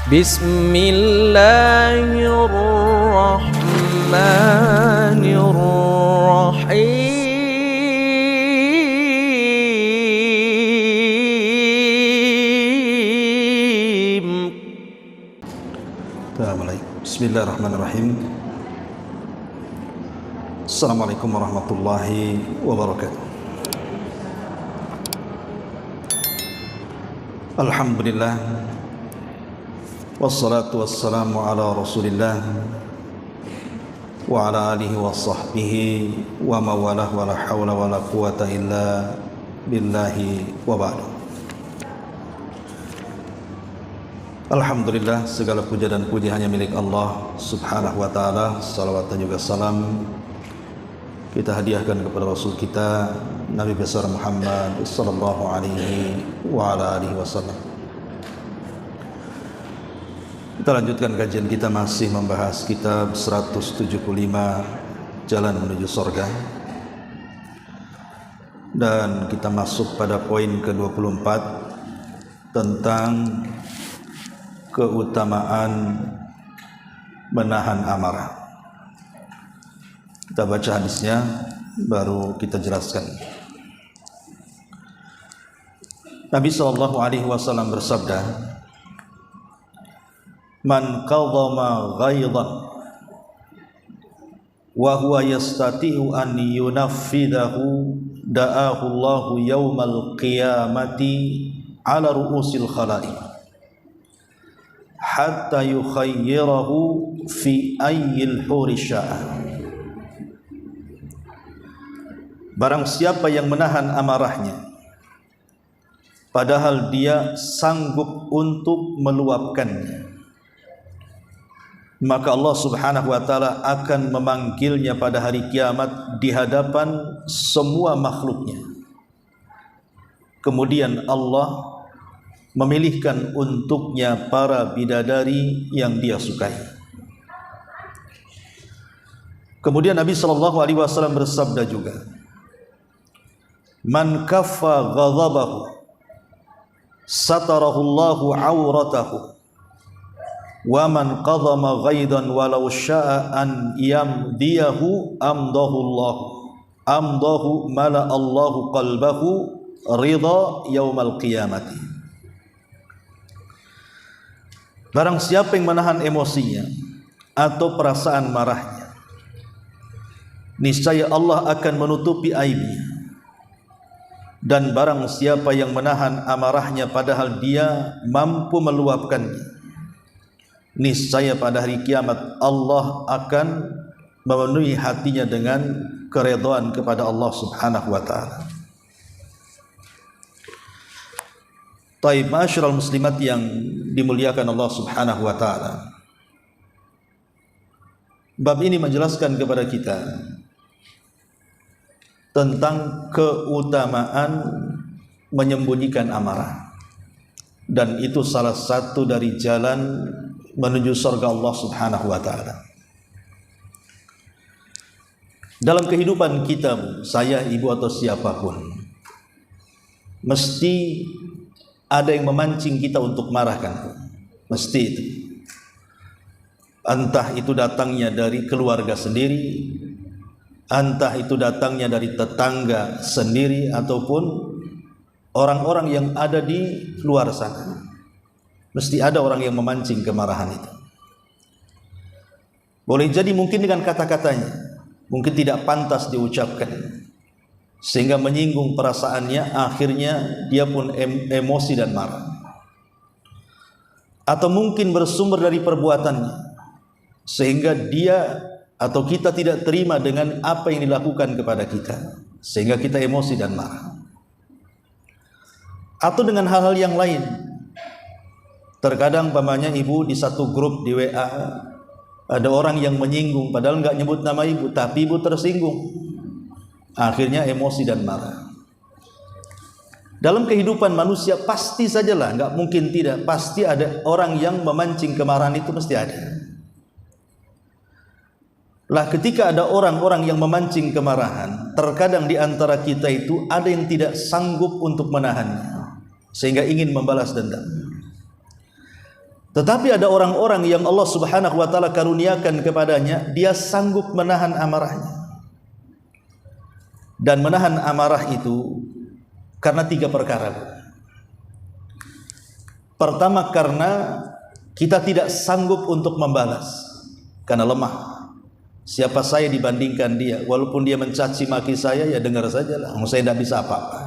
Bismillahirrahmanirrahim. Bismillahirrahmanirrahim. Assalamualaikum warahmatullahi wabarakatuh. Alhamdulillah, wassalatu wassalamu ala rasulillah wa ala alihi wa sahbihi wa mawalah wa la hawla wa la quwata illa billahi wa ba'du. Alhamdulillah, segala puja dan puji hanya milik Allah subhanahu wa ta'ala. Salawat dan juga salam kita hadiahkan kepada Rasul kita Nabi besar Muhammad sallallahu alaihi wa ala alihi wasallam. Kita lanjutkan kajian kita, masih membahas kitab 175 Jalan Menuju Surga, dan kita masuk pada poin ke-24 tentang keutamaan menahan amarah. Kita baca hadisnya, baru kita jelaskan. Nabi SAW bersabda, "Man qadhama ghaidan wa huwa yastati'u an yunaffidahu da'ahu Allahu yawmal qiyamati ala ru'usil khalaiq hatta yukhayyirahu fi ayyil huri sya'a." Barang siapa yang menahan amarahnya padahal dia sanggup untuk meluapkannya, maka Allah subhanahu wa ta'ala akan memanggilnya pada hari kiamat di hadapan semua makhluknya. Kemudian Allah memilihkan untuknya para bidadari yang dia sukai. Kemudian Nabi SAW bersabda juga, "Man kaffa ghadabahu satarahu Allahu auratahu wa man qadhama ghaidan walau syaa an yamdiyahu amdahu mala Allahu qalbahu ridha yaumal qiyamati." Barang siapa yang menahan emosinya atau perasaan marahnya, niscaya Allah akan menutupi aibnya. Dan barang siapa yang menahan amarahnya padahal dia mampu meluapkannya, niscaya pada hari kiamat Allah akan memenuhi hatinya dengan keridhaan kepada Allah subhanahu wa ta'ala. Taib, ma'asyiral muslimat yang dimuliakan Allah subhanahu wa ta'ala, bab ini menjelaskan kepada kita tentang keutamaan menyembunyikan amarah, dan itu salah satu dari jalan menuju surga Allah subhanahu wa ta'ala. Dalam kehidupan kita, saya, ibu atau siapapun, mesti ada yang memancing kita untuk marahkan. Mesti itu. Entah itu datangnya dari keluarga sendiri, entah itu datangnya dari tetangga sendiri, ataupun orang-orang yang ada di luar sana. Mesti ada orang yang memancing kemarahan itu. Boleh jadi mungkin dengan kata-katanya mungkin tidak pantas diucapkan, sehingga menyinggung perasaannya, akhirnya dia pun emosi dan marah. Atau mungkin bersumber dari perbuatannya, sehingga dia atau kita tidak terima dengan apa yang dilakukan kepada kita, sehingga kita emosi dan marah. Atau dengan hal-hal yang lain. Terkadang pamannya ibu di satu grup di WA, ada orang yang menyinggung padahal nggak nyebut nama ibu, tapi ibu tersinggung, akhirnya emosi dan marah. Dalam kehidupan manusia pasti sajalah, nggak mungkin tidak, pasti ada orang yang memancing kemarahan, itu mesti ada. Lah ketika ada orang-orang yang memancing kemarahan, terkadang di antara kita itu ada yang tidak sanggup untuk menahannya, sehingga ingin membalas dendam. Tetapi ada orang-orang yang Allah Subhanahu wa taala karuniakan kepadanya, dia sanggup menahan amarahnya. Dan menahan amarah itu karena 3 perkara. Pertama, karena kita tidak sanggup untuk membalas karena lemah. Siapa saya dibandingkan dia? Walaupun dia mencaci maki saya, ya dengar sajalah, saya tidak bisa apa-apa.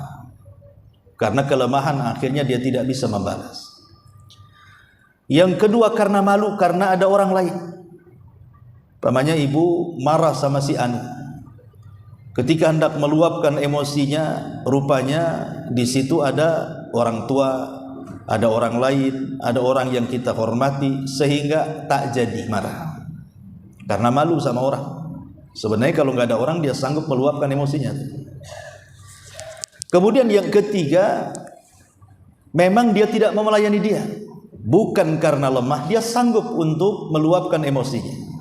Karena kelemahan akhirnya dia tidak bisa membalas. Yang kedua, karena malu, karena ada orang lain. Pamannya ibu marah sama si Anu. Ketika hendak meluapkan emosinya, rupanya di situ ada orang tua, ada orang lain, ada orang yang kita hormati, sehingga tak jadi marah. Karena malu sama orang. Sebenarnya kalau nggak ada orang, dia sanggup meluapkan emosinya. Kemudian yang ketiga, memang dia tidak mau melayani dia. Bukan karena lemah, dia sanggup untuk meluapkan emosinya.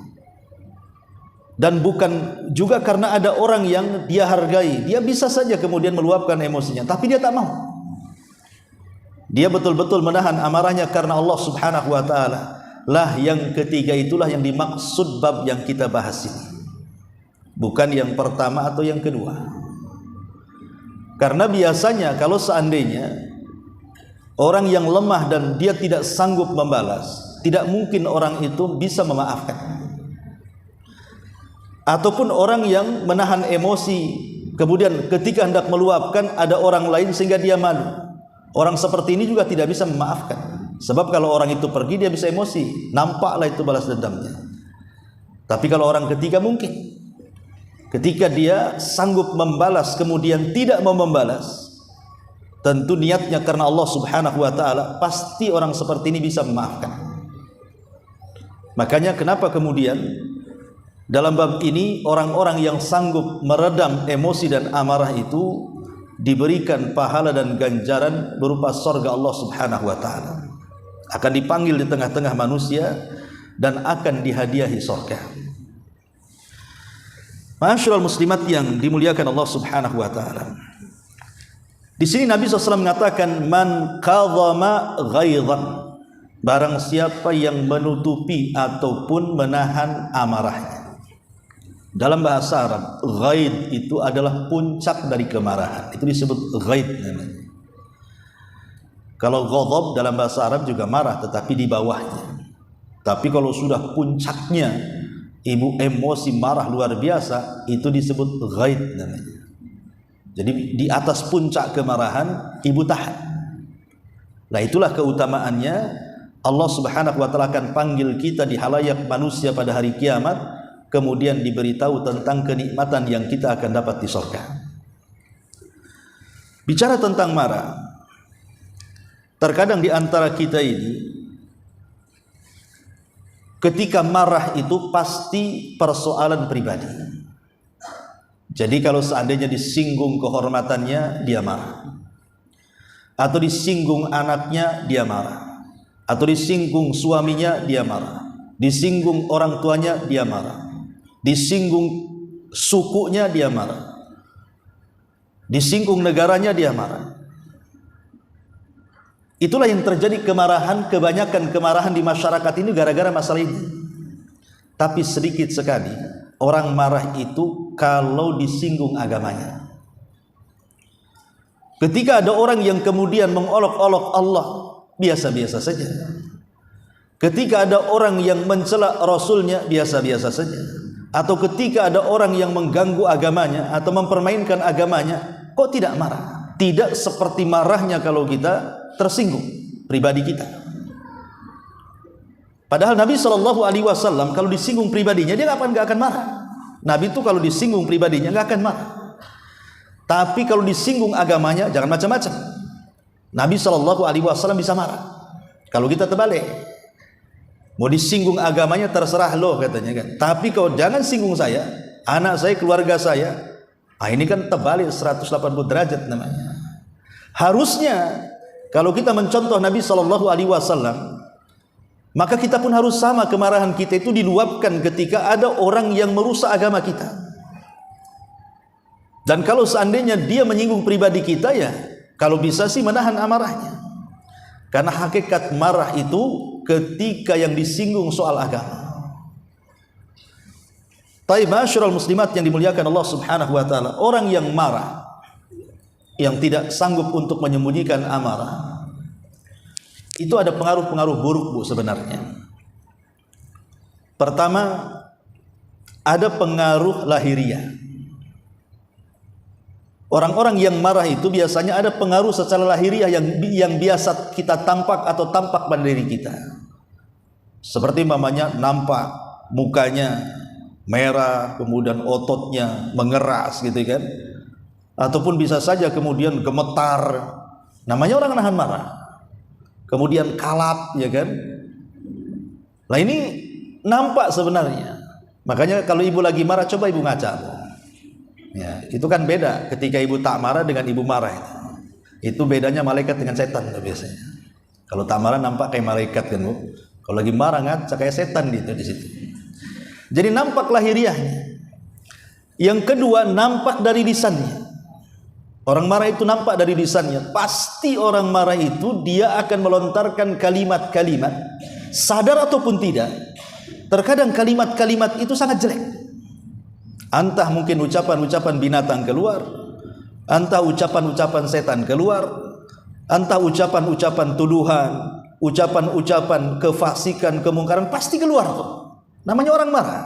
Dan bukan juga karena ada orang yang dia hargai, dia bisa saja kemudian meluapkan emosinya, tapi dia tak mau. Dia betul-betul menahan amarahnya karena Allah Subhanahu wa taala. Lah yang ketiga itulah yang dimaksud bab yang kita bahas ini. Bukan yang pertama atau yang kedua. Karena biasanya kalau seandainya orang yang lemah dan dia tidak sanggup membalas, tidak mungkin orang itu bisa memaafkan. Ataupun orang yang menahan emosi, kemudian ketika hendak meluapkan ada orang lain sehingga dia malu. Orang seperti ini juga tidak bisa memaafkan. Sebab kalau orang itu pergi, dia bisa emosi, nampaklah itu balas dendamnya. Tapi kalau orang ketiga mungkin. Ketika dia sanggup membalas kemudian tidak mau membalas, tentu niatnya karena Allah Subhanahu wa taala, pasti orang seperti ini bisa memaafkan. Makanya kenapa kemudian dalam bab ini orang-orang yang sanggup meredam emosi dan amarah itu diberikan pahala dan ganjaran berupa surga Allah Subhanahu wa taala. Akan dipanggil di tengah-tengah manusia dan akan dihadiahi surga. Ma'asyiral muslimat yang dimuliakan Allah Subhanahu wa taala. Di sini Nabi SAW mengatakan, man qadhama ghaidhan, barang siapa yang menutupi ataupun menahan amarahnya. Dalam bahasa Arab, ghaid itu adalah puncak dari kemarahan. Itu disebut ghaid namanya. Kalau ghadab dalam bahasa Arab juga marah, tetapi di bawahnya. Tapi kalau sudah puncaknya, ibu emosi marah luar biasa, itu disebut ghaid namanya. Jadi di atas puncak kemarahan, ibu tahan. Nah itulah keutamaannya. Allah Subhanahu wa taala akan panggil kita di halayak manusia pada hari kiamat, kemudian diberitahu tentang kenikmatan yang kita akan dapat di surga. Bicara tentang marah, terkadang di antara kita ini ketika marah itu pasti persoalan pribadi. Jadi kalau seandainya disinggung kehormatannya, dia marah. Atau disinggung anaknya, dia marah. Atau disinggung suaminya, dia marah. Disinggung orang tuanya, dia marah. Disinggung sukunya, dia marah. Disinggung negaranya, dia marah. Itulah yang terjadi kemarahan, kebanyakan kemarahan di masyarakat ini gara-gara masalah ini. Tapi sedikit sekali orang marah itu kalau disinggung agamanya. Ketika ada orang yang kemudian mengolok-olok Allah, biasa-biasa saja. Ketika ada orang yang mencela Rasulnya, biasa-biasa saja. Atau ketika ada orang yang mengganggu agamanya atau mempermainkan agamanya, kok tidak marah? Tidak seperti marahnya kalau kita tersinggung pribadi kita. Padahal Nabi SAW kalau disinggung pribadinya, dia nggak akan marah. Nabi itu kalau disinggung pribadinya nggak akan marah. Tapi kalau disinggung agamanya, jangan macam-macam. Nabi SAW bisa marah. Kalau kita terbalik, mau disinggung agamanya terserah loh katanya kan. Tapi kalau jangan singgung saya, anak saya, keluarga saya. Ini kan terbalik 180 derajat namanya. Harusnya kalau kita mencontoh Nabi SAW, maka kita pun harus sama, kemarahan kita itu diluapkan ketika ada orang yang merusak agama kita. Dan kalau seandainya dia menyinggung pribadi kita, ya kalau bisa sih menahan amarahnya. Karena hakikat marah itu ketika yang disinggung soal agama. Taib ma'asyiral muslimat yang dimuliakan Allah Subhanahu wa taala, orang yang marah, yang tidak sanggup untuk menyembunyikan amarah, itu ada pengaruh-pengaruh buruk, Bu, sebenarnya. Pertama, ada pengaruh lahiriah. Orang-orang yang marah itu biasanya ada pengaruh secara lahiriah yang biasa kita tampak atau tampak pada diri kita. Seperti mamanya nampak mukanya merah, kemudian ototnya mengeras gitu kan. Ataupun bisa saja kemudian gemetar. Namanya orang nahan marah. Kemudian kalap, ya kan. Nah ini nampak sebenarnya. Makanya kalau ibu lagi marah, coba ibu ngaca. Ya, itu kan beda ketika ibu tak marah dengan ibu marah. Itu bedanya malaikat dengan setan biasanya. Kalau tak marah nampak kayak malaikat kan, Bu. Kalau lagi marah ngaca kayak setan gitu di situ. Jadi nampak lahiriahnya. Yang kedua, nampak dari lisannya. Orang marah itu nampak dari lisannya. Pasti orang marah itu dia akan melontarkan kalimat-kalimat, sadar ataupun tidak. Terkadang kalimat-kalimat itu sangat jelek. Entah mungkin ucapan-ucapan binatang keluar, entah ucapan-ucapan setan keluar, entah ucapan-ucapan tuduhan, ucapan-ucapan kefasikan, kemungkaran, pasti keluar tuh. Namanya orang marah.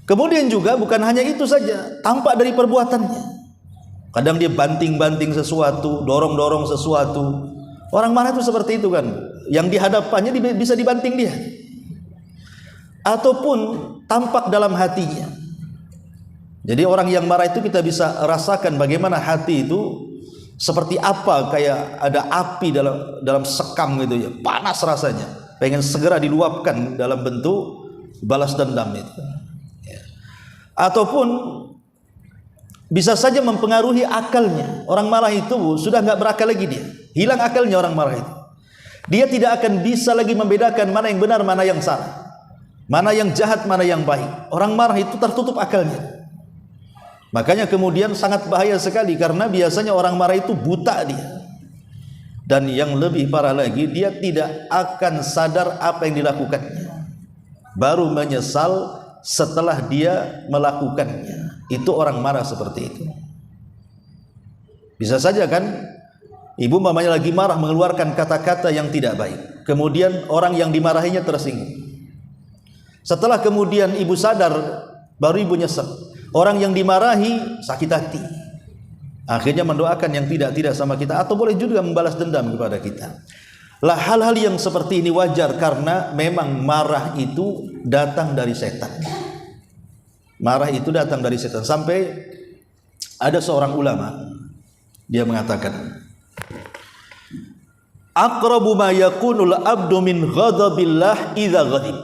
Kemudian juga bukan hanya itu saja, tampak dari perbuatannya. Kadang dia banting-banting sesuatu, dorong-dorong sesuatu. Orang marah itu seperti itu kan. Yang dihadapannya bisa dibanting dia. Ataupun tampak dalam hatinya. Jadi orang yang marah itu kita bisa rasakan bagaimana hati itu seperti apa, kayak ada api dalam sekam gitu ya, panas rasanya, pengen segera diluapkan dalam bentuk balas dendam itu. Ya. Ataupun bisa saja mempengaruhi akalnya. Orang marah itu sudah nggak berakal lagi dia, hilang akalnya orang marah itu. Dia tidak akan bisa lagi membedakan mana yang benar, mana yang salah. Mana yang jahat, mana yang baik. Orang marah itu tertutup akalnya. Makanya kemudian sangat bahaya sekali, karena biasanya orang marah itu buta dia. Dan yang lebih parah lagi, dia tidak akan sadar apa yang dilakukannya. Baru menyesal setelah dia melakukannya. Itu orang marah seperti itu. Bisa saja kan, ibu mamanya lagi marah mengeluarkan kata-kata yang tidak baik. Kemudian orang yang dimarahinya tersinggung. Setelah kemudian ibu sadar, baru ibu nyesel. Orang yang dimarahi sakit hati, akhirnya mendoakan yang tidak-tidak sama kita, atau boleh juga membalas dendam kepada kita. Lah, hal-hal yang seperti ini wajar, karena memang marah itu datang dari setan. Marah itu datang dari setan. Sampai ada seorang ulama, dia mengatakan, aqrabu ma yakunul abdu min ghadabillah idza ghadib.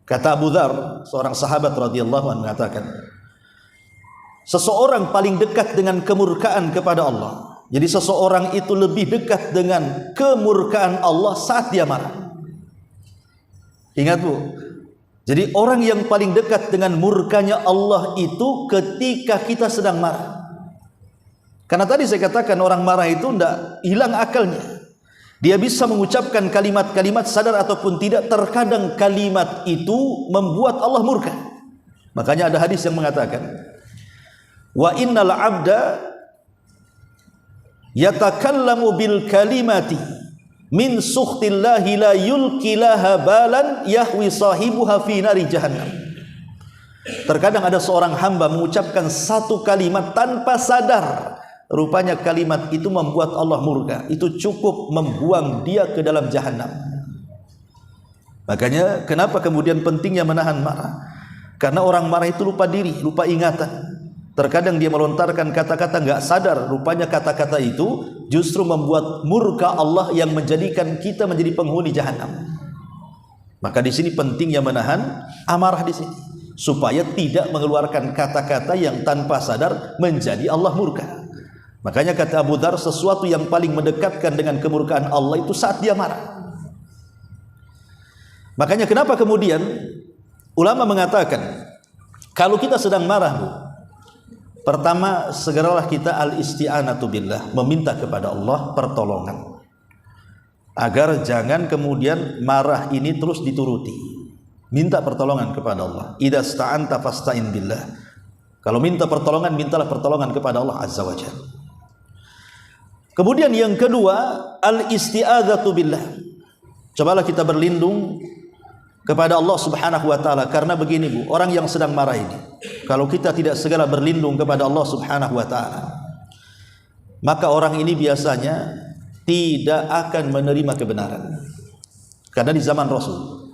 Kata Abu Dzar, seorang sahabat radhiyallahu anhu, mengatakan, seseorang paling dekat dengan kemurkaan kepada Allah. Jadi seseorang itu lebih dekat dengan kemurkaan Allah saat dia marah. Ingat, Bu. Jadi orang yang paling dekat dengan murkanya Allah itu ketika kita sedang marah. Karena tadi saya katakan orang marah itu tidak hilang akalnya. Dia bisa mengucapkan kalimat-kalimat sadar ataupun tidak. Terkadang kalimat itu membuat Allah murka. Makanya ada hadis yang mengatakan, wa innal abda yatakallamu bil kalimati min sukhtillahi la yulqilaha balan yahwi sahibuha fi nari jahannam. Terkadang ada seorang hamba mengucapkan satu kalimat tanpa sadar, rupanya kalimat itu membuat Allah murka. Itu cukup membuang dia ke dalam jahanam. Makanya kenapa kemudian pentingnya menahan marah? Karena orang marah itu lupa diri, lupa ingatan. Terkadang dia melontarkan kata-kata nggak sadar, rupanya kata-kata itu justru membuat murka Allah yang menjadikan kita menjadi penghuni jahanam. Maka di sini pentingnya menahan amarah di sini, supaya tidak mengeluarkan kata-kata yang tanpa sadar menjadi Allah murka. Makanya kata Abu Dzar, sesuatu yang paling mendekatkan dengan kemurkaan Allah itu saat dia marah. Makanya kenapa kemudian ulama mengatakan, kalau kita sedang marah, Bu, pertama segeralah kita al-isti'anatu billah, meminta kepada Allah pertolongan. agar jangan kemudian marah ini terus dituruti. Minta pertolongan kepada Allah. Idza sta'anta fasta'in billah. Kalau minta pertolongan, mintalah pertolongan kepada Allah Azza wa Jalla. Kemudian yang kedua, al-isti'adzatu billah. Cobalah kita berlindung kepada Allah Subhanahu wa taala, karena begini Bu, orang yang sedang marah ini, kalau kita tidak segera berlindung kepada Allah Subhanahu wa taala, maka orang ini biasanya tidak akan menerima kebenaran. Karena di zaman Rasul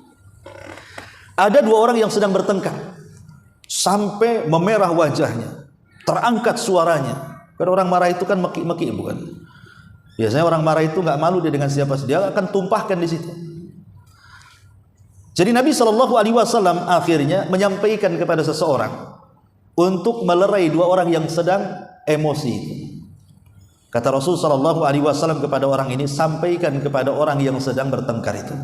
ada dua orang yang sedang bertengkar sampai memerah wajahnya, terangkat suaranya. Karena orang marah itu kan meki-meki, bukan? Biasanya orang marah itu nggak malu dia dengan siapa saja, dia akan tumpahkan di situ. Jadi Nabi SAW akhirnya menyampaikan kepada seseorang untuk melerai dua orang yang sedang emosi itu. Kata Rasul SAW kepada orang ini, sampaikan kepada orang yang sedang bertengkar itu,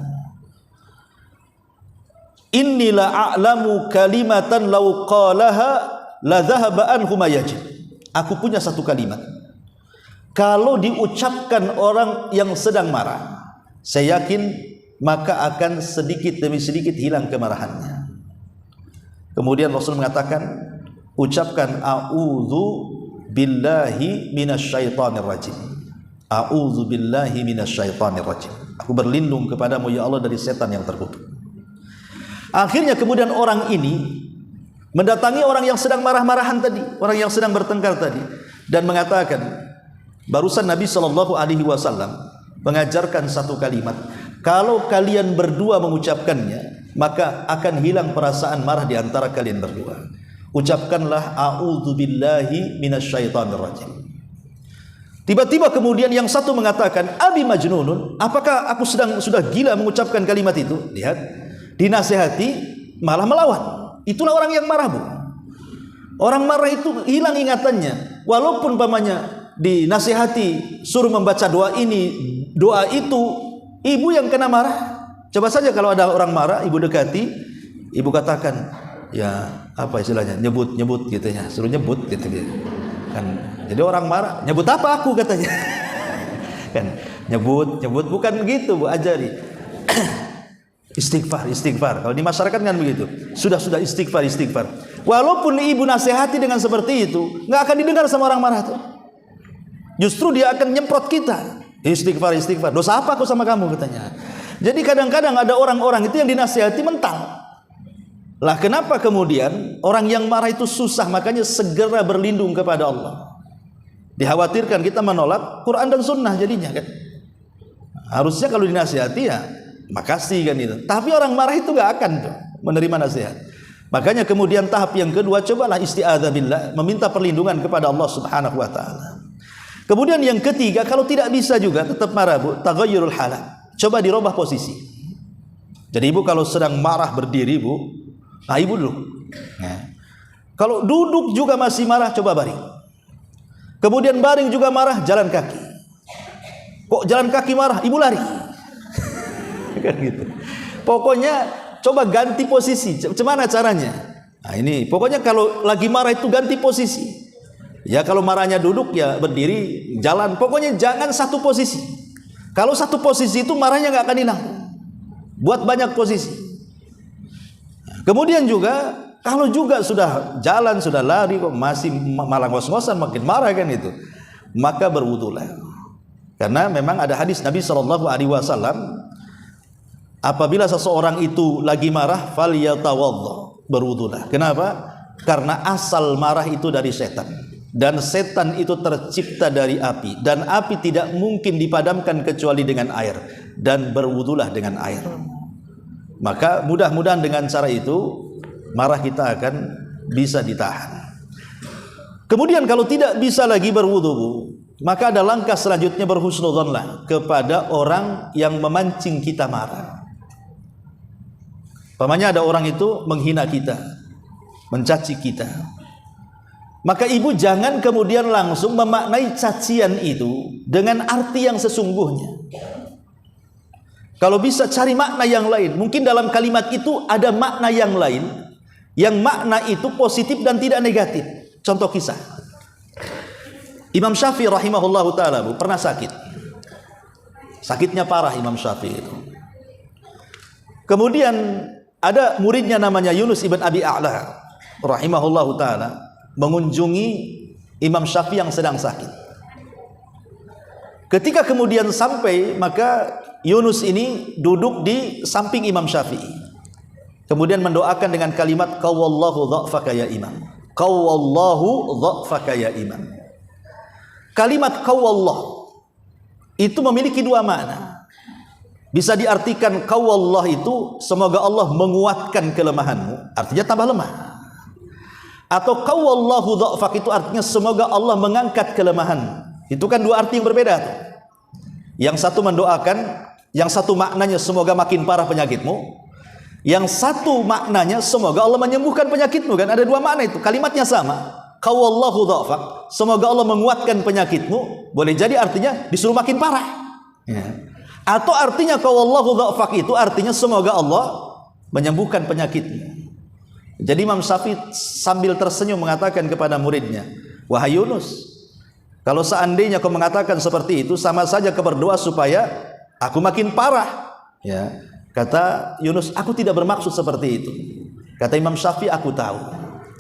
inni la a'lamu kalimatan law qalaha la dhahaba anhu ma yajid. Aku punya satu kalimat, kalau diucapkan orang yang sedang marah, saya yakin maka akan sedikit demi sedikit hilang kemarahannya. Kemudian Rasul mengatakan, ucapkan a'udzu billahi minasyaitonir rajim. A'udzu billahi minasyaitonir rajim. Aku berlindung kepadamu ya Allah dari setan yang terkutuk. Akhirnya kemudian orang ini mendatangi orang yang sedang marah-marahan tadi, orang yang sedang bertengkar tadi, dan mengatakan, barusan Nabi SAW mengajarkan satu kalimat, kalau kalian berdua mengucapkannya, maka akan hilang perasaan marah di antara kalian berdua. Ucapkanlah a'udzubillahi minasyaitonir rajim. Tiba-tiba kemudian yang satu mengatakan, abi majnunun, apakah aku sudah gila mengucapkan kalimat itu? Lihat, dinasihati malah melawan. Itulah orang yang marah, Bu. Orang marah itu hilang ingatannya. Walaupun umpamanya dinasihati, suruh membaca doa ini, doa itu, ibu yang kena marah. Coba saja kalau ada orang marah, ibu dekati, ibu katakan, ya apa istilahnya, nyebut gitu ya, suruh nyebut gitu kan. Jadi orang marah, nyebut apa aku katanya. Kan nyebut bukan begitu, Bu, ajari. Istighfar. Kalau di masyarakat kan begitu. Sudah istighfar. Walaupun ibu nasihati dengan seperti itu, nggak akan didengar sama orang marah tuh. Justru dia akan nyemprot kita. Istighfar. Dosa apa aku sama kamu katanya. Jadi kadang-kadang ada orang-orang itu yang dinasihati mental. Lah kenapa kemudian orang yang marah itu susah? Makanya segera berlindung kepada Allah. Dikhawatirkan kita menolak Quran dan Sunnah jadinya kan. Harusnya kalau dinasihati ya makasih kan itu. Tapi orang marah itu nggak akan tuh menerima nasihat. Makanya kemudian tahap yang kedua, cobalah isti'adzah billah, meminta perlindungan kepada Allah Subhanahu wa taala. Kemudian yang ketiga, kalau tidak bisa juga tetap marah, Bu, taghayyurul halat. Coba dirubah posisi. Jadi ibu kalau sedang marah berdiri, Bu, nah ibu duduk. Nah, kalau duduk juga masih marah, coba baring. Kemudian baring juga marah, jalan kaki. Kok jalan kaki marah, ibu lari. Kan gitu. Pokoknya coba ganti posisi. Gimana caranya? Nah ini, pokoknya kalau lagi marah itu ganti posisi. Ya kalau marahnya duduk ya berdiri, jalan. Pokoknya jangan satu posisi. Kalau satu posisi itu marahnya nggak akan hilang. Buat banyak posisi. Kemudian juga kalau juga sudah jalan, sudah lari kok masih malah ngos-ngosan, makin marah kan itu, maka berwudulah. Karena memang ada hadis Nabi SAW, apabila seseorang itu lagi marah, falyatawaddo, berwudulah. Kenapa? Karena asal marah itu dari setan, dan setan itu tercipta dari api, dan api tidak mungkin dipadamkan kecuali dengan air, dan berwudulah dengan air. Maka mudah-mudahan dengan cara itu marah kita akan bisa ditahan. Kemudian kalau tidak bisa lagi berwudu, maka ada langkah selanjutnya, berhusnudzonlah kepada orang yang memancing kita marah. Umpamanya ada orang itu menghina kita, mencaci kita, maka ibu jangan kemudian langsung memaknai cacian itu dengan arti yang sesungguhnya. Kalau bisa cari makna yang lain. Mungkin dalam kalimat itu ada makna yang lain, yang makna itu positif dan tidak negatif. Contoh kisah, Imam Syafi'i rahimahullahu ta'ala, pernah sakit Sakitnya parah Imam Syafi'i itu. Kemudian ada muridnya namanya Yunus ibn Abi A'la rahimahullahu ta'ala mengunjungi Imam Syafi'i yang sedang sakit. Ketika kemudian sampai, maka Yunus ini duduk di samping Imam Syafi'i, kemudian mendoakan dengan kalimat qawwallahu dha'faka ya imam. Qawwallahu dha'faka ya imam. Kalimat qawwallah itu memiliki dua makna. Bisa diartikan qawwallah itu semoga Allah menguatkan kelemahanmu, artinya tambah lemah. Atau qawwallahu dha'fak itu artinya semoga Allah mengangkat kelemahanmu. Itu kan dua arti yang berbeda tuh. Yang satu mendoakan, yang satu maknanya semoga makin parah penyakitmu. Yang satu maknanya semoga Allah menyembuhkan penyakitmu, kan ada dua makna itu. Kalimatnya sama. Qawwallahu dha'fak, semoga Allah menguatkan penyakitmu. Boleh jadi artinya disuruh makin parah. Ya. Atau artinya qawwallahu dha'fak itu artinya semoga Allah menyembuhkan penyakitmu. Jadi Imam Syafi'i sambil tersenyum mengatakan kepada muridnya, wahai Yunus, kalau seandainya kau mengatakan seperti itu, sama saja kau berdoa supaya aku makin parah. Ya, kata Yunus, aku tidak bermaksud seperti itu. Kata Imam Syafi'i, aku tahu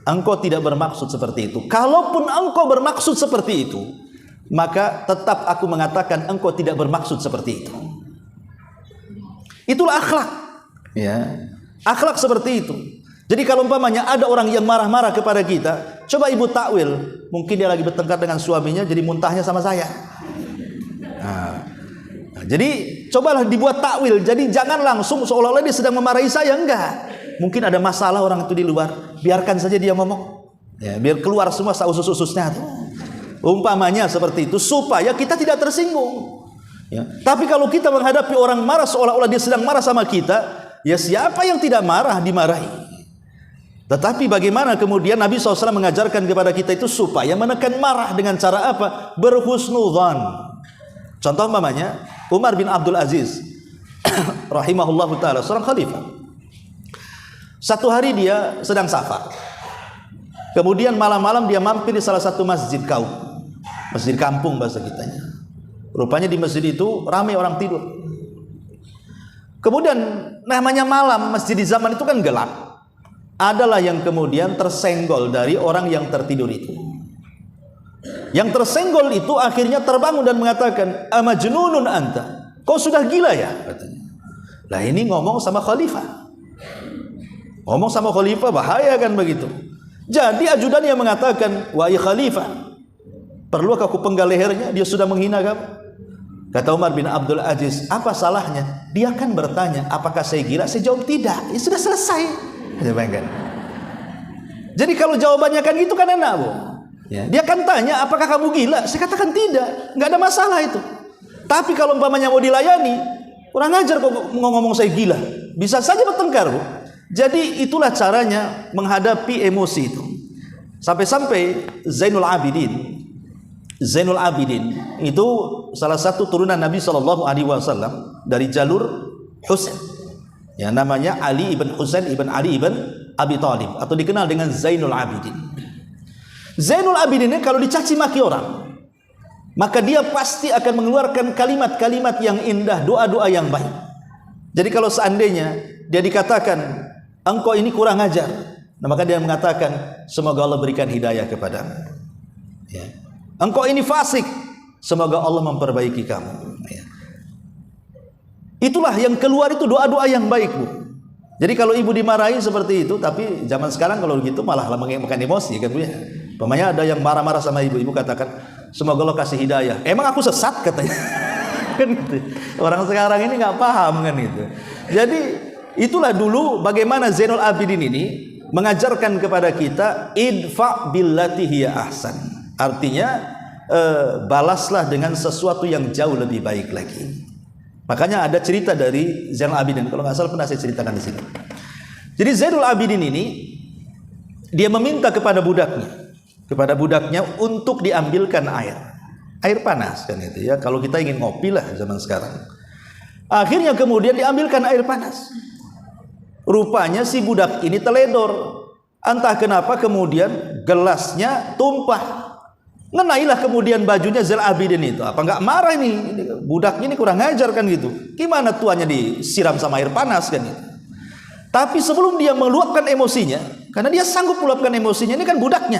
engkau tidak bermaksud seperti itu. Kalaupun engkau bermaksud seperti itu, maka tetap aku mengatakan engkau tidak bermaksud seperti itu. Itulah akhlak. Ya, akhlak seperti itu. Jadi kalau umpamanya ada orang yang marah-marah kepada kita, coba ibu takwil, mungkin dia lagi bertengkar dengan suaminya, jadi muntahnya sama saya. Jadi cobalah dibuat takwil. Jadi jangan langsung seolah-olah dia sedang memarahi saya, enggak. Mungkin ada masalah orang itu di luar, biarkan saja dia ngomong. Ya, biar keluar semua usus-ususnya. Umpamanya seperti itu supaya kita tidak tersinggung. Ya. Tapi kalau kita menghadapi orang marah seolah-olah dia sedang marah sama kita, ya siapa yang tidak marah dimarahi. Tetapi bagaimana kemudian Nabi SAW mengajarkan kepada kita itu supaya menekan marah dengan cara apa? Berhusnudzan. Contoh umpamanya Umar bin Abdul Aziz rahimahullahu ta'ala, seorang khalifah. Satu hari dia sedang safar. Kemudian malam-malam dia mampir di salah satu masjid kaum, masjid kampung bahasa kitanya. Rupanya di masjid itu ramai orang tidur. Kemudian namanya malam, masjid di zaman itu kan gelap. Adalah yang kemudian tersenggol dari orang yang tertidur itu. Yang tersenggol itu akhirnya terbangun dan mengatakan, amajnunun anta, kau sudah gila ya, katanya. Lah ini ngomong sama khalifah. Ngomong sama khalifah bahaya kan begitu. Jadi ajudan yang mengatakan, wahai khalifah, perlukah aku penggal lehernya, dia sudah menghina kamu? Kata Umar bin Abdul Aziz, apa salahnya? Dia kan bertanya, apakah saya gila? Saya jawab tidak. Ya sudah selesai. Jadi kalau jawabannya kan gitu kan enak, Bu. Ya. Dia kan tanya, apakah kamu gila? Saya katakan tidak, nggak ada masalah itu. Tapi kalau umpamanya mau dilayani, kurang ajar kok ngomong saya gila. Bisa saja bertengkar, Bu. Jadi itulah caranya menghadapi emosi itu. Sampai-sampai Zainul Abidin itu salah satu turunan Nabi SAW dari jalur Husain. Ya, namanya Ali ibn Husain ibn Ali ibn Abi Thalib, atau dikenal dengan Zainul Abidin. Zainul Abidin ini kalau dicaci maki orang, maka dia pasti akan mengeluarkan kalimat-kalimat yang indah, doa-doa yang baik. Jadi kalau seandainya dia dikatakan engkau ini kurang ajar, nah maka dia mengatakan semoga Allah berikan hidayah kepadamu. Ya. Engkau ini fasik, semoga Allah memperbaiki kamu. Ya. Itulah yang keluar itu doa-doa yang baik, Bu. Jadi kalau ibu dimarahi seperti itu, tapi zaman sekarang kalau begitu malah mengemukan emosi kan, Bu ya. Pokoknya ada yang marah-marah sama ibu, ibu katakan semoga Allah kasih hidayah. Emang aku sesat katanya. Kan gitu. Orang sekarang ini nggak paham kan itu. Jadi itulah dulu bagaimana Zainul Abidin ini mengajarkan kepada kita idfa billati hiya ahsan. Artinya balaslah dengan sesuatu yang jauh lebih baik lagi. Makanya ada cerita dari Zainul Abidin, kalau nggak salah pernah saya ceritakan di sini. Jadi Zainul Abidin ini dia meminta kepada budaknya untuk diambilkan air panas kan itu ya. Kalau kita ingin ngopi lah zaman sekarang. Akhirnya kemudian diambilkan air panas. Rupanya si budak ini teledor. Entah kenapa kemudian gelasnya tumpah. Ngenailah kemudian bajunya Zainal Abidin itu. Apa nggak marah ini budaknya ini kurang ajar kan gitu. Gimana tuannya disiram sama air panas kan gitu. Tapi sebelum dia meluapkan emosinya, karena dia sanggup meluapkan emosinya, ini kan budaknya.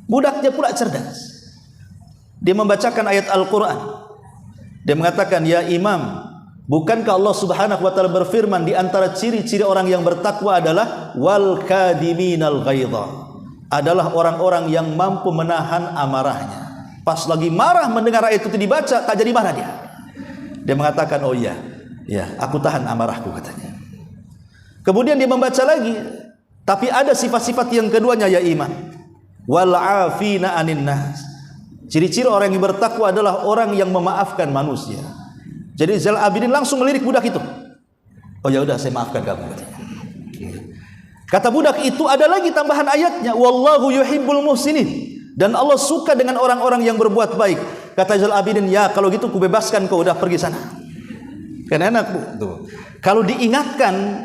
Budaknya pula cerdas. Dia membacakan ayat Al-Quran. Dia mengatakan, ya imam, bukankah Allah subhanahu wa ta'ala berfirman di antara ciri-ciri orang yang bertakwa adalah wal kadiminal ghaidha, adalah orang-orang yang mampu menahan amarahnya. Pas lagi marah mendengar ayat itu dibaca, tak jadi marah dia. Dia mengatakan, oh iya, ya aku tahan amarahku, katanya. Kemudian dia membaca lagi, tapi ada sifat-sifat yang keduanya, ya imam, wal afina anin nas. Ciri-ciri orang yang bertakwa adalah orang yang memaafkan manusia. Jadi Zainal Abidin langsung melirik budak itu. Oh ya udah, saya maafkan kamu, katanya. Kata budak itu ada lagi tambahan ayatnya, wallahu yuhibbul muhsinin, dan Allah suka dengan orang-orang yang berbuat baik. Kata Zainal Abidin, ya kalau gitu kubebaskan kau, udah pergi sana. Kan enak bu. Tuh. Kalau diingatkan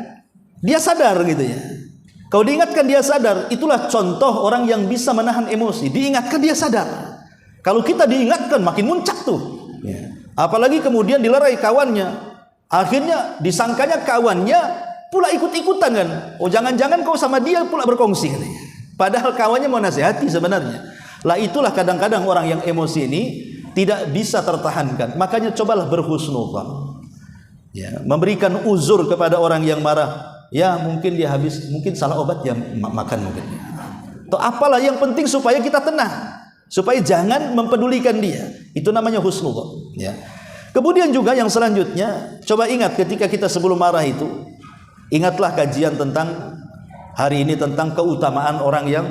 dia sadar gitu ya. Kalau diingatkan dia sadar, itulah contoh orang yang bisa menahan emosi. Diingatkan dia sadar. Kalau kita diingatkan makin muncak tuh. Ya. Apalagi kemudian dilerai kawannya, akhirnya disangkanya kawannya pula ikut-ikutan kan. Oh jangan-jangan kau sama dia pula berkongsi katanya. Padahal kawannya mau nasihati sebenarnya. Lah itulah kadang-kadang orang yang emosi ini tidak bisa tertahankan. Makanya cobalah berhusnudzon. Ya, memberikan uzur kepada orang yang marah. Ya mungkin dia habis, mungkin salah obat yang makan mungkin. Atau apalah, yang penting supaya kita tenang. Supaya jangan mempedulikan dia. Itu namanya husnudzon. Ya. Kemudian juga yang selanjutnya, coba ingat ketika kita sebelum marah itu, ingatlah kajian tentang hari ini tentang keutamaan orang yang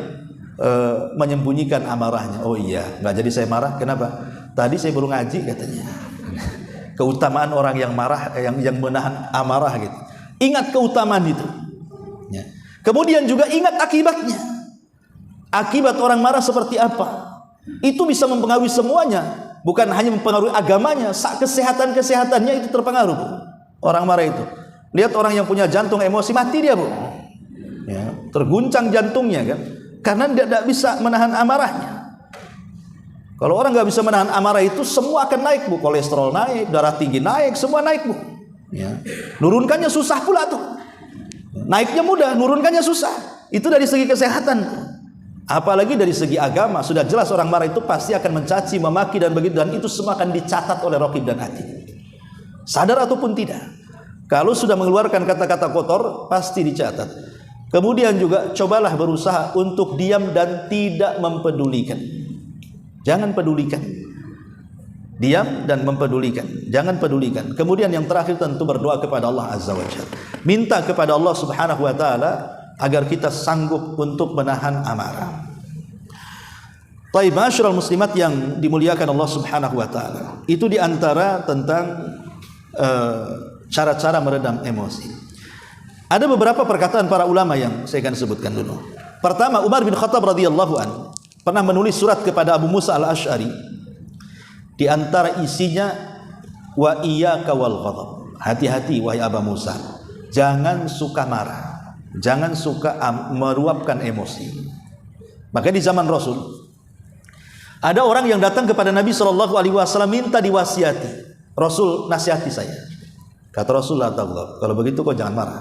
menyembunyikan amarahnya. Oh iya, nggak jadi saya marah. Kenapa? Tadi saya baru ngaji katanya. Keutamaan orang yang marah, yang menahan amarah gitu. Ingat keutamaan itu. Ya. Kemudian juga ingat akibatnya. Akibat orang marah seperti apa? Itu bisa mempengaruhi semuanya. Bukan hanya mempengaruhi agamanya, kesehatan-kesehatannya itu terpengaruh. Orang marah itu. Lihat orang yang punya jantung emosi, mati dia bu. Ya, terguncang jantungnya kan, karena dia tidak bisa menahan amarahnya. Kalau orang nggak bisa menahan amarah itu, semua akan naik bu. Kolesterol naik, darah tinggi naik, semua naik bu. Ya. Nurunkannya susah pula tuh. Naiknya mudah, nurunkannya susah. Itu dari segi kesehatan. Apalagi dari segi agama, sudah jelas orang marah itu pasti akan mencaci, memaki dan begitu, dan itu semua akan dicatat oleh Raqib dan Atid. Sadar ataupun tidak. Kalau sudah mengeluarkan kata-kata kotor, pasti dicatat. Kemudian juga cobalah berusaha untuk diam dan tidak mempedulikan. Jangan pedulikan. Diam dan mempedulikan. Jangan pedulikan. Kemudian yang terakhir tentu berdoa kepada Allah Azza wa Jalla. Minta kepada Allah Subhanahu wa Ta'ala agar kita sanggup untuk menahan amarah. Taib, ma'asyiral muslimat yang dimuliakan Allah Subhanahu wa Ta'ala. Itu diantara tentang cara-cara meredam emosi. Ada beberapa perkataan para ulama yang saya akan sebutkan dulu. Pertama, Umar bin Khattab radhiyallahu anhu pernah menulis surat kepada Abu Musa al-Asy'ari. Di antara isinya, wa iyyaka wal ghadab. Hati-hati wahai Abu Musa, jangan suka marah, jangan suka meluapkan emosi. Maka di zaman Rasul ada orang yang datang kepada Nabi SAW minta diwasiati. Rasul, nasihati saya. Kata Rasul, la taghdab. Kalau begitu kau jangan marah.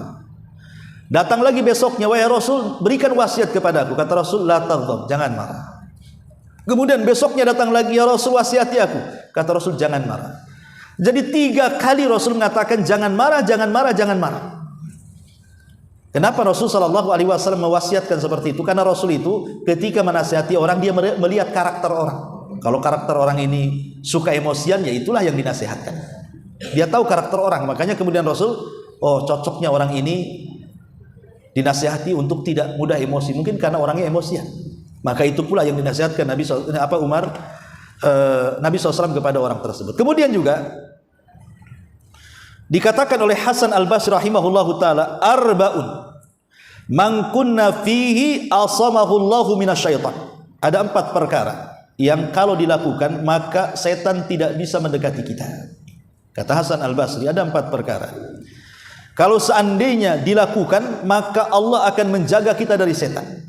Datang lagi besoknya, wahai Rasul, berikan wasiat kepada aku. Kata Rasul, la taghdab, jangan marah. Kemudian besoknya datang lagi, ya Rasul, wasiyati aku. Kata Rasul, jangan marah. Jadi 3 kali Rasul mengatakan jangan marah, jangan marah, jangan marah. Kenapa Rasul SAW mewasiatkan seperti itu? Karena Rasul itu ketika menasihati orang, dia melihat karakter orang. Kalau karakter orang ini suka emosian, ya itulah yang dinasihatkan. Dia tahu karakter orang, makanya kemudian Rasul, oh cocoknya orang ini dinasihati untuk tidak mudah emosi, mungkin karena orangnya emosian. Maka itu pula yang dinasihatkan Nabi SAW kepada orang tersebut. Kemudian juga dikatakan oleh Hasan al-Basri rahimahullahu taala, arba'un man kunna fihi asamahullahu minasyaitan. Ada 4 perkara yang kalau dilakukan maka setan tidak bisa mendekati kita. Kata Hasan al-Basri, ada 4 perkara. Kalau seandainya dilakukan, maka Allah akan menjaga kita dari setan.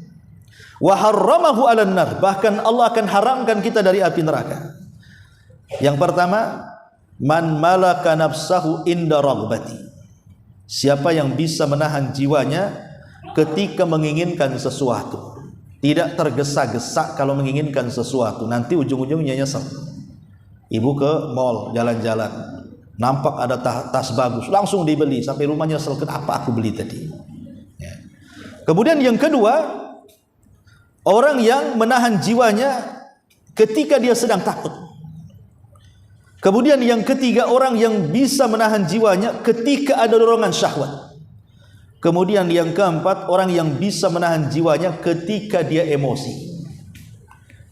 Wa harramahu 'alan nar, bahkan Allah akan haramkan kita dari api neraka. Yang pertama, man malaka nafsahu inda raghbati. Siapa yang bisa menahan jiwanya ketika menginginkan sesuatu, tidak tergesa-gesa kalau menginginkan sesuatu, nanti ujung-ujungnya nyesel. Ibu ke mall jalan-jalan, nampak ada tas bagus, langsung dibeli, sampai rumah nyesel, kenapa aku beli tadi. Ya. Kemudian yang kedua, orang yang menahan jiwanya ketika dia sedang takut. Kemudian yang ketiga, orang yang bisa menahan jiwanya ketika ada dorongan syahwat. Kemudian yang keempat, orang yang bisa menahan jiwanya ketika dia emosi.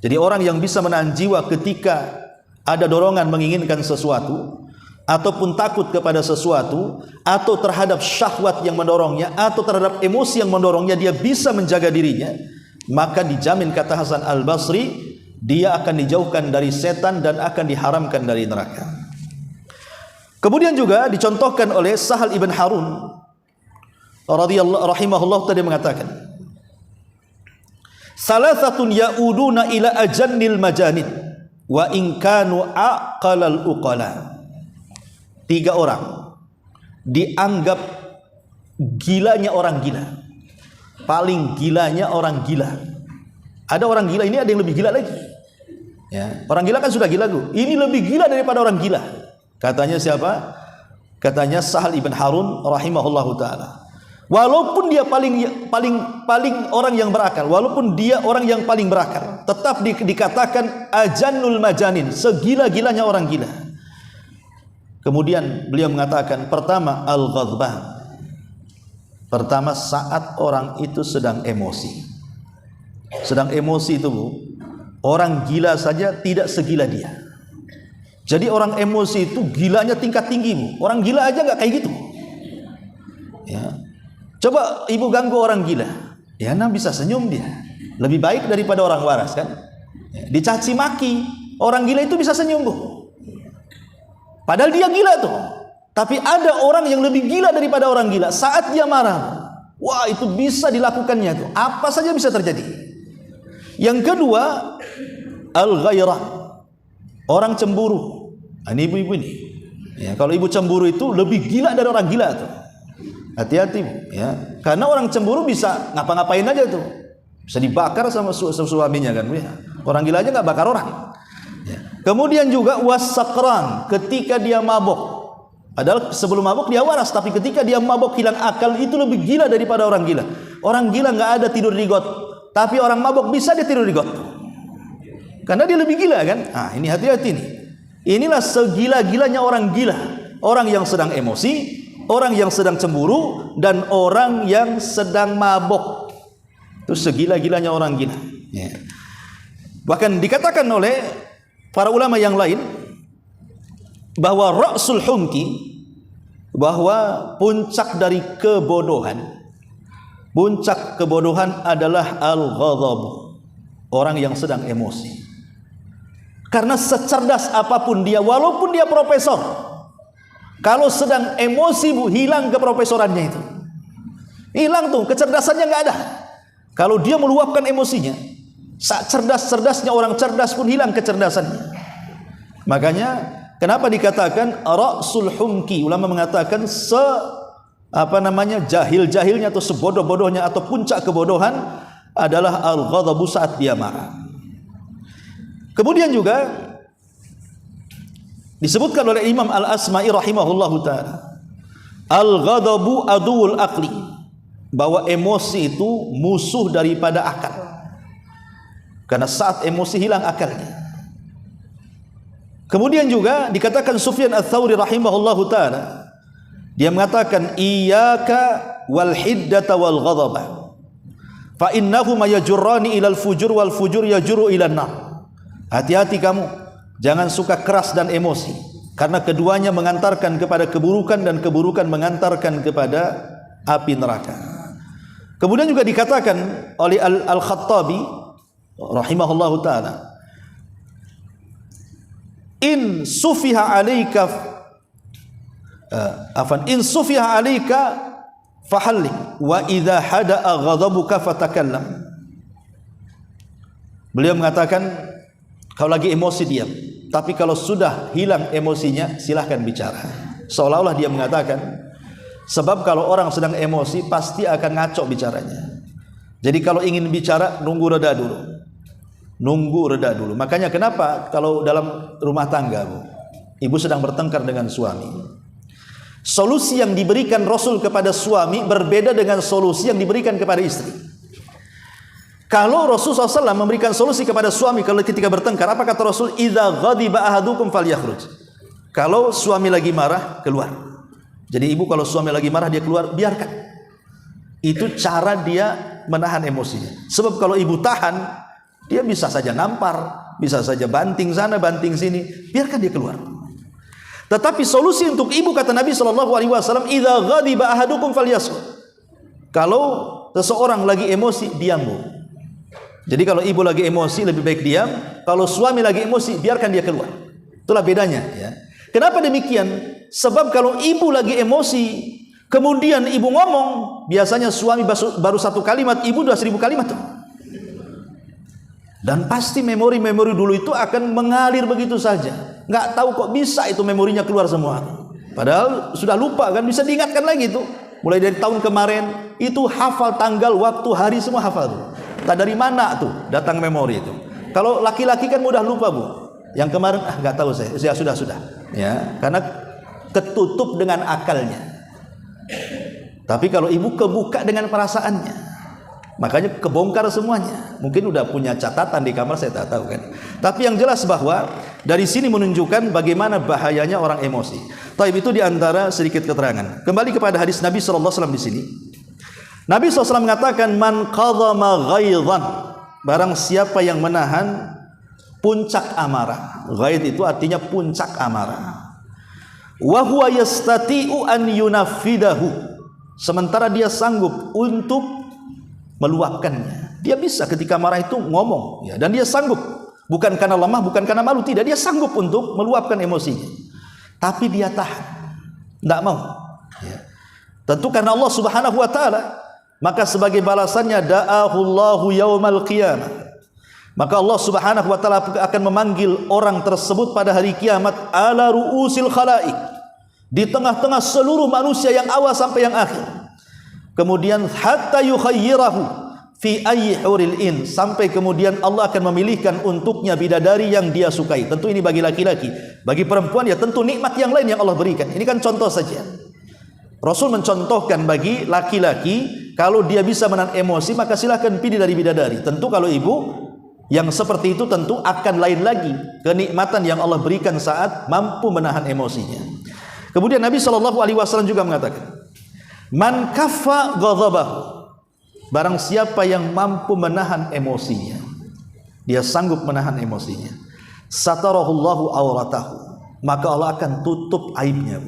Jadi orang yang bisa menahan jiwa ketika ada dorongan menginginkan sesuatu, ataupun takut kepada sesuatu, atau terhadap syahwat yang mendorongnya, atau terhadap emosi yang mendorongnya, dia bisa menjaga dirinya, maka dijamin, kata Hasan Al-Basri, dia akan dijauhkan dari setan dan akan diharamkan dari neraka. Kemudian juga dicontohkan oleh Sahal ibn Harun radhiyallahu rahimahullah tadi mengatakan, salasatun yauduna ila ajannil majanid wa in kanu aqalal uqala. 3 orang dianggap gilanya orang gila, paling gilanya orang gila. Ada orang gila, ini ada yang lebih gila lagi. Ya, orang gila kan sudah gila tuh. Ini lebih gila daripada orang gila. Katanya siapa? Katanya Sahal ibn Harun rahimahullahu taala. Walaupun dia paling orang yang berakal, walaupun dia orang yang paling berakal, tetap dikatakan ajannul majanin, segila-gilanya orang gila. Kemudian beliau mengatakan, pertama al-ghadban. Pertama, saat orang itu sedang emosi. Sedang emosi itu, Bu, orang gila saja tidak segila dia. Jadi orang emosi itu gilanya tingkat tinggi, Bu. Orang gila aja nggak kayak gitu. Ya. Coba ibu ganggu orang gila, ya nah bisa senyum dia. Lebih baik daripada orang waras kan. Ya. Dicaci maki, orang gila itu bisa senyum, Bu. Padahal dia gila tuh. Tapi ada orang yang lebih gila daripada orang gila. Saat dia marah, wah itu bisa dilakukannya tuh. Apa saja bisa terjadi. Yang kedua, al-ghairah, orang cemburu. Nah, ini ibu-ibu ini. Ya, kalau ibu cemburu itu lebih gila dari orang gila tuh. Hati-hati, ya. Karena orang cemburu bisa ngapa-ngapain aja tuh. Bisa dibakar sama suaminya kan, Bu, ya. Orang gila aja nggak bakar orang. Ya. Kemudian juga wasakran, ketika dia mabok. Padahal sebelum mabok dia waras, tapi ketika dia mabok hilang akal, itu lebih gila daripada orang gila. Orang gila nggak ada tidur di got, tapi orang mabok bisa dia tidur di got. Karena dia lebih gila kan. Nah, ini hati-hati nih. Inilah segila-gilanya orang gila. Orang yang sedang emosi, orang yang sedang cemburu, dan orang yang sedang mabok. Itu segila-gilanya orang gila. Ya. Bahkan dikatakan oleh para ulama yang lain bahwa ra'sul humki, bahwa puncak dari kebodohan, puncak kebodohan adalah al-ghadab, orang yang sedang emosi. Karena secerdas apapun dia, walaupun dia profesor, kalau sedang emosi, Bu, hilang keprofesorannya itu. Hilang tuh, kecerdasannya nggak ada. Kalau dia meluapkan emosinya, saat cerdas-cerdasnya orang cerdas pun hilang kecerdasannya. Makanya kenapa dikatakan ra'sul humki? Ulama mengatakan jahil-jahilnya atau sebodoh-bodohnya atau puncak kebodohan adalah al-ghadabu, saat dia marah. Kemudian juga disebutkan oleh Imam Al-Asma'i rahimahullahu ta'ala, al-ghadabu aduul aqli, bahwa emosi itu musuh daripada akal. Karena saat emosi hilang akalnya. Kemudian juga dikatakan Sufyan Ats-Tsauri rahimahullahu ta'ala, dia mengatakan iyyaka wal hiddata wal ghadaba fa innahuma yajurrani ilal fujur wal fujur yajurru ilan nar. Hati-hati kamu, jangan suka keras dan emosi, karena keduanya mengantarkan kepada keburukan dan keburukan mengantarkan kepada api neraka. Kemudian juga dikatakan oleh Al-Khattabi rahimahullahu ta'ala, in sufiha alaika fahallik wa idza hada'a ghadabuka fatakallam. Beliau mengatakan, kalau lagi emosi diam, tapi kalau sudah hilang emosinya silahkan bicara. Seolah-olah dia mengatakan, sebab kalau orang sedang emosi pasti akan ngaco bicaranya. Jadi kalau ingin bicara, nunggu reda dulu. Makanya kenapa kalau dalam rumah tangga, Bu, ibu sedang bertengkar dengan suami, solusi yang diberikan Rasul kepada suami berbeda dengan solusi yang diberikan kepada istri. Kalau Rasulullah SAW memberikan solusi kepada suami kalau ketika bertengkar, apa kata Rasul? Idza ghadiba ahadukum falyakhruj. Kalau suami lagi marah, keluar. Jadi ibu kalau suami lagi marah dia keluar, biarkan. Itu cara dia menahan emosinya. Sebab kalau ibu tahan, dia bisa saja nampar, bisa saja banting sana, banting sini, biarkan dia keluar. Tetapi solusi untuk ibu, kata Nabi SAW, idza ghadiba ahadukum falyasmut. Kalau seseorang lagi emosi, diam, Bu. Jadi kalau ibu lagi emosi lebih baik diam, kalau suami lagi emosi biarkan dia keluar. Itulah bedanya, ya. Kenapa demikian? Sebab kalau ibu lagi emosi, kemudian ibu ngomong, biasanya suami baru satu kalimat, ibu udah 1000 kalimat tuh. Dan pasti memori-memori dulu itu akan mengalir begitu saja. Nggak tahu kok bisa itu memorinya keluar semua. Padahal sudah lupa kan, bisa diingatkan lagi tuh. Mulai dari tahun kemarin itu hafal tanggal, waktu, hari semua hafal tuh. Tak dari mana tuh datang memori itu. Kalau laki-laki kan mudah lupa, Bu. Yang kemarin nggak tahu saya. Ya sudah. Ya, karena ketutup dengan akalnya. Tapi kalau ibu kebuka dengan perasaannya, makanya kebongkar semuanya. Mungkin udah punya catatan di kamar, saya tak tahu kan. Tapi yang jelas bahwa dari sini menunjukkan bagaimana bahayanya orang emosi. Taib itu diantara sedikit keterangan. Kembali kepada hadis Nabi SAW di sini. Nabi SAW mengatakan, man qadhama ghaidhan, barang siapa yang menahan puncak amarah. Ghaidh itu artinya puncak amarah. Wa huwa yastati'u an yunafidahu, sementara dia sanggup untuk meluapkannya. Dia bisa ketika marah itu ngomong, ya, dan dia sanggup, bukan karena lemah, bukan karena malu, tidak, dia sanggup untuk meluapkan emosinya. Tapi dia tahan, tidak mau, ya. Tentu karena Allah Subhanahu wa taala. Maka sebagai balasannya, da'ahullahu yaumal qiyamah, maka Allah Subhanahu wa taala akan memanggil orang tersebut pada hari kiamat ala ru'usil khalaik, di tengah-tengah seluruh manusia yang awal sampai yang akhir. Kemudian hatta yukhayyirahu fi ayyi huril in, sampai kemudian Allah akan memilihkan untuknya bidadari yang dia sukai. Tentu ini bagi laki-laki. Bagi perempuan ya tentu nikmat yang lain yang Allah berikan. Ini kan contoh saja. Rasul mencontohkan bagi laki-laki, kalau dia bisa menahan emosi maka silahkan pilih dari bidadari. Tentu kalau ibu yang seperti itu tentu akan lain lagi kenikmatan yang Allah berikan saat mampu menahan emosinya. Kemudian Nabi SAW juga mengatakan, man kaffa ghadabahu, barang siapa yang mampu menahan emosinya, dia sanggup menahan emosinya, satarahullahu auratahu, maka Allah akan tutup aibnya.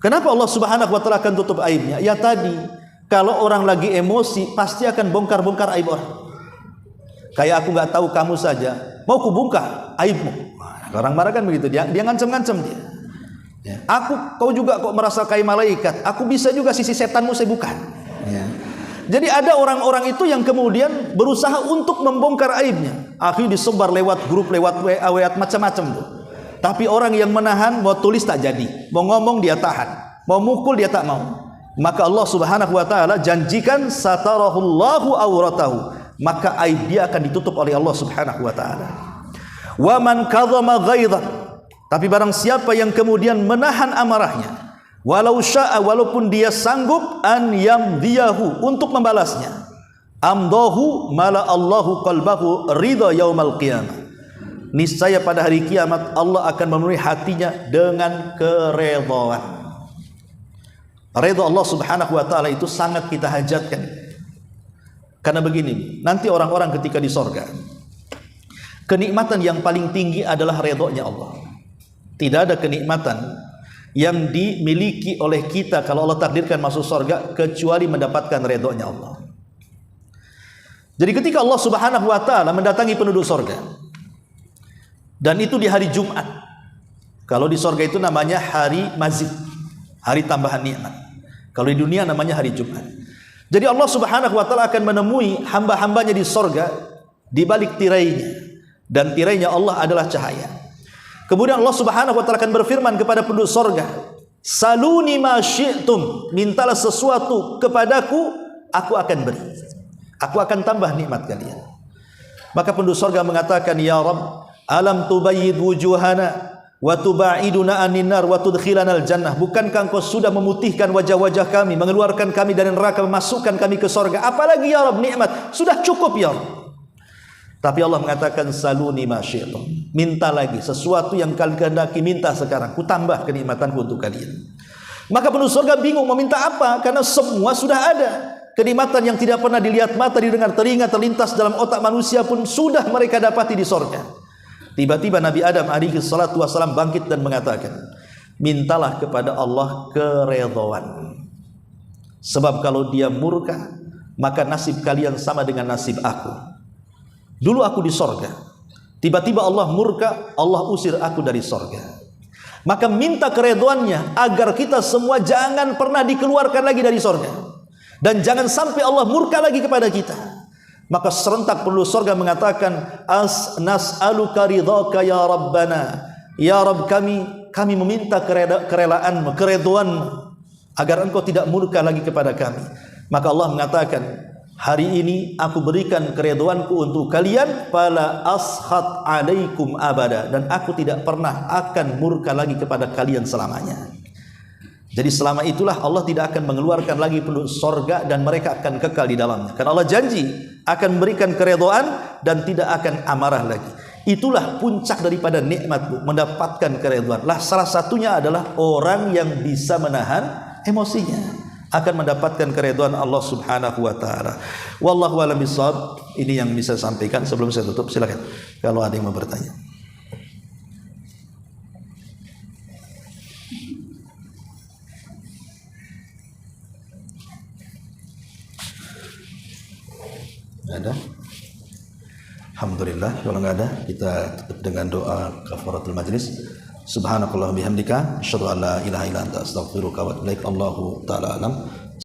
Kenapa Allah Subhanahu wa taala akan tutup aibnya? Ya tadi, kalau orang lagi emosi pasti akan bongkar-bongkar aib orang. Kayak aku nggak tahu kamu saja, mau kubongkar aibmu. Orang marah kan begitu, dia ngancam-ngancam dia. Ya. Kau juga kok merasa kayak malaikat. Aku bisa juga sisi setanmu saya bukan. Ya. Jadi ada orang-orang itu yang kemudian berusaha untuk membongkar aibnya. Akhirnya disebar lewat grup, lewat WA, macam-macam tuh. Tapi orang yang menahan, mau tulis tak jadi, mau ngomong dia tahan, mau mukul dia tak mau. Maka Allah Subhanahu wa taala janjikan satarahullahu auratahu, maka aib dia akan ditutup oleh Allah Subhanahu wa taala. Wa man kadhama ghaidhan, tapi barang siapa yang kemudian menahan amarahnya, walau syaa, walaupun dia sanggup, an yamdiyahu, untuk membalasnya, amdahu mala Allahu qalbahu ridha yaumal qiyamah, niscaya pada hari kiamat Allah akan memenuhi hatinya dengan keredhaan. Ridha Allah Subhanahu wa taala itu sangat kita hajatkan. Karena begini, nanti orang-orang ketika di sorga, kenikmatan yang paling tinggi adalah ridhonya Allah. Tidak ada kenikmatan yang dimiliki oleh kita kalau Allah takdirkan masuk sorga kecuali mendapatkan ridhonya Allah. Jadi ketika Allah Subhanahu wa taala mendatangi penduduk sorga, dan itu di hari Jumat. Kalau di sorga itu namanya hari mazid, hari tambahan nikmat. Kalau di dunia namanya hari Jumat. Jadi Allah Subhanahu wa taala akan menemui hamba-hambanya di sorga di balik tirainya, dan tirainya Allah adalah cahaya. Kemudian Allah Subhanahu wa taala akan berfirman kepada penduduk sorga, saluni ma syi'tum, mintalah sesuatu kepadaku, aku akan beri, aku akan tambah nikmat kalian. Maka penduduk sorga mengatakan, ya Rabb, alam tubayyid wujuhana wa tubaiduna anin nar wa tudkhilana al-jannah, bukankah engkau sudah memutihkan wajah-wajah kami, mengeluarkan kami dari neraka, memasukkan kami ke sorga, apalagi ya Rabb nikmat, sudah cukup ya Rabb. Tapi Allah mengatakan, saluni ma syi'tum, minta lagi sesuatu yang kalian kehendaki, minta sekarang, ku tambah kenikmatanku untuk kalian. Maka penduduk surga bingung mau minta apa, karena semua sudah ada. Kenikmatan yang tidak pernah dilihat mata, didengar telinga, terlintas dalam otak manusia pun sudah mereka dapati di sorga. Tiba-tiba Nabi Adam alaihi salatu wassalam bangkit dan mengatakan, mintalah kepada Allah keredhaan. Sebab kalau dia murka, maka nasib kalian sama dengan nasib aku. Dulu aku di sorga, tiba-tiba Allah murka, Allah usir aku dari sorga. Maka minta keredhaannya agar kita semua jangan pernah dikeluarkan lagi dari sorga, dan jangan sampai Allah murka lagi kepada kita. Maka serentak penduduk sorga mengatakan, nas'aluka ridhaka ya Rabbana, ya Rabb kami meminta kerelaanmu, keredhaanmu, agar engkau tidak murka lagi kepada kami. Maka Allah mengatakan, hari ini aku berikan keredhaanku untuk kalian, fala ashad alaikum abada, dan aku tidak pernah akan murka lagi kepada kalian selamanya. Jadi selama itulah Allah tidak akan mengeluarkan lagi penduduk sorga, dan mereka akan kekal di dalamnya. Karena Allah janji akan memberikan keredhaan dan tidak akan amarah lagi. Itulah puncak daripada nikmat, mendapatkan keredhaan. Lah salah satunya adalah orang yang bisa menahan emosinya akan mendapatkan keredhaan Allah Subhanahu wa taala. Wallahu a'lam bishawab. Ini yang bisa saya sampaikan. Sebelum saya tutup, silakan kalau ada yang mau bertanya. Ada? Alhamdulillah. Kalau nggak ada, kita tutup dengan doa kafaratul majlis. Subhanakallah bihamdika asyhadu an la ilaha illa anta astaghfiruka wa atubu ilaik. Allahu ta'ala alam.